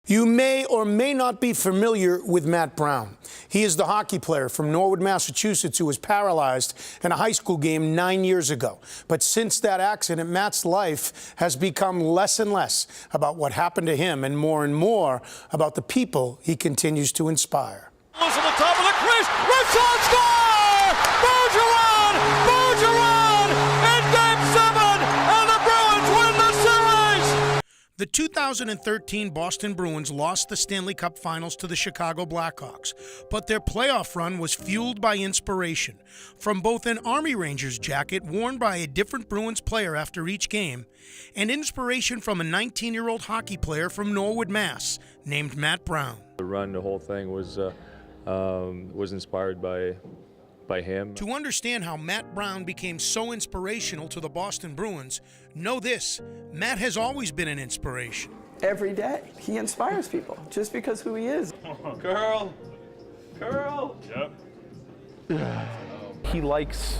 You may or may not be familiar with Matt Brown. He is the hockey player from Norwood, Massachusetts, who was paralyzed in a high school game 9 years ago. But since that accident, Matt's life has become less and less about what happened to him and more about the people he continues to inspire. Goes to the top of the crease, Richard score! Bergeron in Game 7, and the Bruins win the series! The 2013 Boston Bruins lost the Stanley Cup Finals to the Chicago Blackhawks, but their playoff run was fueled by inspiration from both an Army Rangers jacket worn by a different Bruins player after each game and inspiration from a 19-year-old hockey player from Norwood, Mass, named Matt Brown. The run, the whole thing was inspired by him. To understand how Matt Brown became so inspirational to the Boston Bruins, know this: Matt has always been an inspiration. Every day, he inspires people just because who he is. Curl! Yep. He likes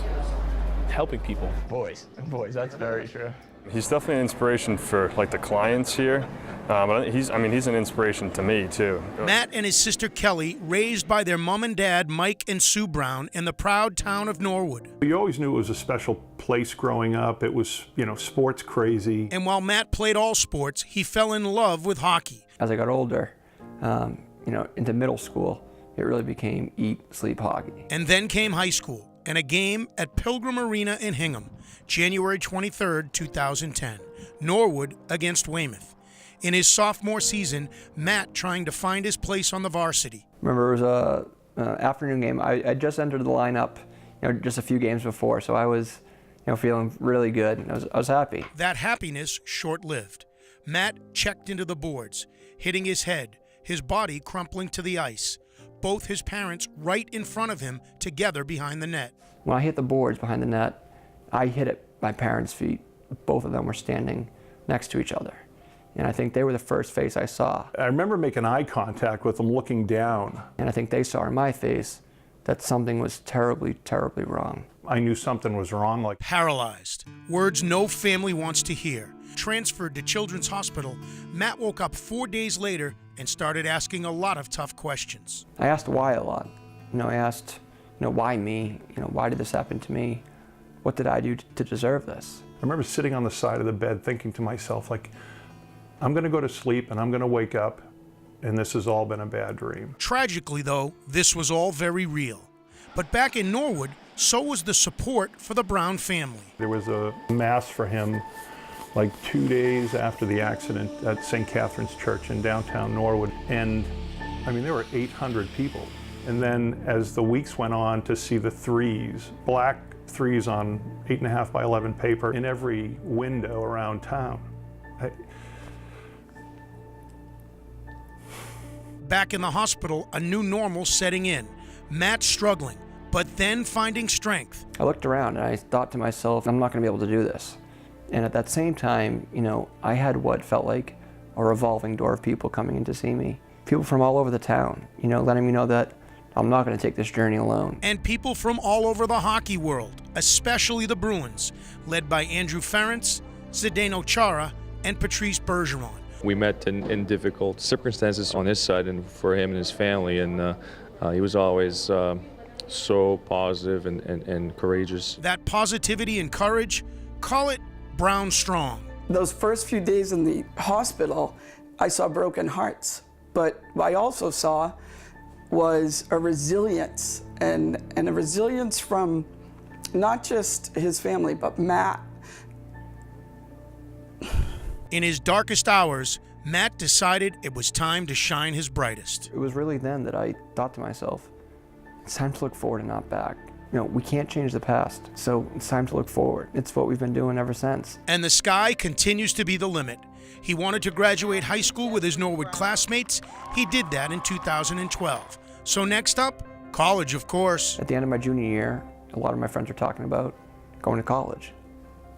helping people. Boys, that's very true. He's definitely an inspiration for like the clients here. But he's an inspiration to me too. Matt and his sister Kelly, raised by their mom and dad, Mike and Sue Brown, in the proud town of Norwood. You always knew it was a special place growing up. It was, sports crazy. And while Matt played all sports, he fell in love with hockey. As I got older, into middle school, it really became eat, sleep hockey. And then came high school and a game at Pilgrim Arena in Hingham, January 23rd, 2010, Norwood against Weymouth. In his sophomore season, Matt trying to find his place on the varsity. Remember, it was an afternoon game. I just entered the lineup, just a few games before, so I was, feeling really good, and I was happy. That happiness short-lived. Matt checked into the boards, hitting his head, his body crumpling to the ice. Both his parents right in front of him, together behind the net. When I hit the boards behind the net, I hit it at my parents' feet. Both of them were standing next to each other. And I think they were the first face I saw. I remember making eye contact with them, looking down. And I think they saw in my face that something was terribly, terribly wrong. I knew something was wrong. Like paralyzed, words no family wants to hear. Transferred to Children's Hospital, Matt woke up 4 days later and started asking a lot of tough questions. I asked why a lot. I asked, why me? Why did this happen to me? What did I do to deserve this? I remember sitting on the side of the bed thinking to myself, I'm going to go to sleep and I'm going to wake up and this has all been a bad dream. Tragically, though, this was all very real. But back in Norwood, so was the support for the Brown family. There was a mass for him 2 days after the accident at St. Catherine's Church in downtown Norwood. And there were 800 people. And then as the weeks went on, to see the threes, black threes on 8.5 by 11 paper in every window around town. Back in the hospital, a new normal setting in. Matt struggling, but then finding strength. I looked around and I thought to myself, I'm not going to be able to do this. And at that same time, I had what felt like a revolving door of people coming in to see me. People from all over the town, letting me know that I'm not going to take this journey alone. And people from all over the hockey world, especially the Bruins, led by Andrew Ferentz, Zdeno Chara, and Patrice Bergeron. We met in difficult circumstances on his side and for him and his family, and he was always so positive and courageous. That positivity and courage, call it Brown Strong. Those first few days in the hospital, I saw broken hearts, but what I also saw was a resilience, and a resilience from not just his family, but Matt. In his darkest hours, Matt decided it was time to shine his brightest. It was really then that I thought to myself, it's time to look forward and not back. We can't change the past, so it's time to look forward. It's what we've been doing ever since. And the sky continues to be the limit. He wanted to graduate high school with his Norwood classmates. He did that in 2012. So next up, college, of course. At the end of my junior year, a lot of my friends were talking about going to college.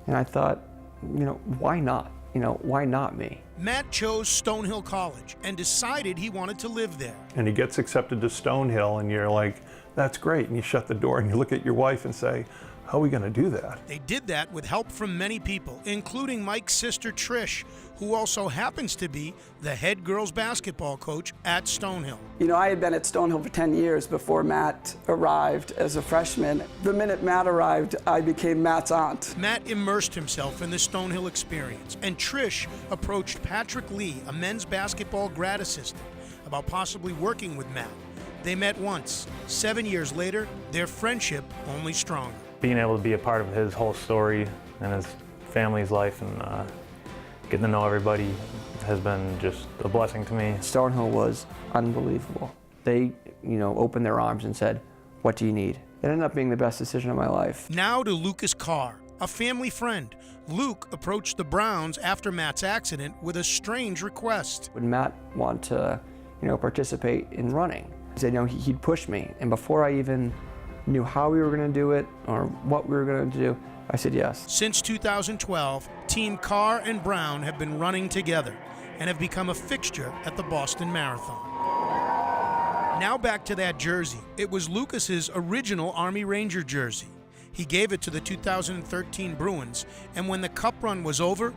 And I thought, why not? Why not me? Matt chose Stonehill College and decided he wanted to live there. And he gets accepted to Stonehill and you're like, that's great. And you shut the door and you look at your wife and say, how are we going to do that? They did that with help from many people, including Mike's sister Trish, who also happens to be the head girls basketball coach at Stonehill. You know, I had been at Stonehill for 10 years before Matt arrived as a freshman. The minute Matt arrived, I became Matt's aunt. Matt immersed himself in the Stonehill experience, and Trish approached Patrick Lee, a men's basketball grad assistant, about possibly working with Matt. They met once. 7 years later, their friendship only stronger. Being able to be a part of his whole story and his family's life and getting to know everybody has been just a blessing to me. Stonehill was unbelievable. They, opened their arms and said, "What do you need?" It ended up being the best decision of my life. Now to Lucas Carr, a family friend. Luke approached the Browns after Matt's accident with a strange request. Would Matt want to, participate in running? He said, he'd push me. And before I even knew how we were going to do it or what we were going to do, I said yes. Since 2012, Team Carr and Brown have been running together and have become a fixture at the Boston Marathon. Now back to that jersey. It was Lucas's original Army Ranger jersey. He gave it to the 2013 Bruins, and when the Cup run was over,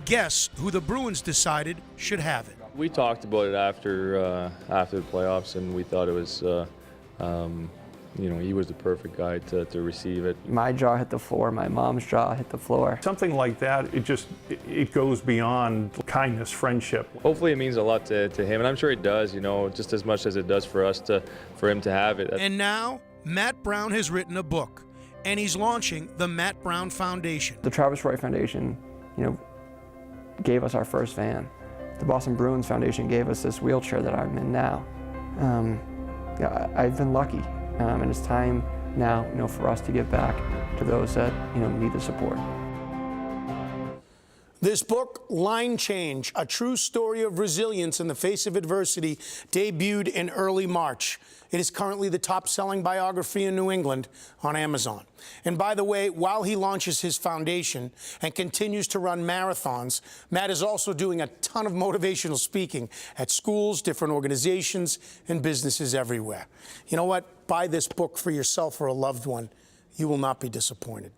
guess who the Bruins decided should have it? We talked about it after the playoffs, and we thought it was, he was the perfect guy to receive it. My jaw hit the floor, my mom's jaw hit the floor. Something like that, it goes beyond kindness, friendship. Hopefully it means a lot to him, and I'm sure it does, just as much as it does for us for him to have it. And now, Matt Brown has written a book, and he's launching the Matt Brown Foundation. The Travis Roy Foundation, gave us our first van. The Boston Bruins Foundation gave us this wheelchair that I'm in now. I've been lucky, and it's time now, for us to give back to those that, need the support. This book, Line Change, A True Story of Resilience in the Face of Adversity, debuted in early March. It is currently the top-selling biography in New England on Amazon. And by the way, while he launches his foundation and continues to run marathons, Matt is also doing a ton of motivational speaking at schools, different organizations, and businesses everywhere. You know what? Buy this book for yourself or a loved one. You will not be disappointed.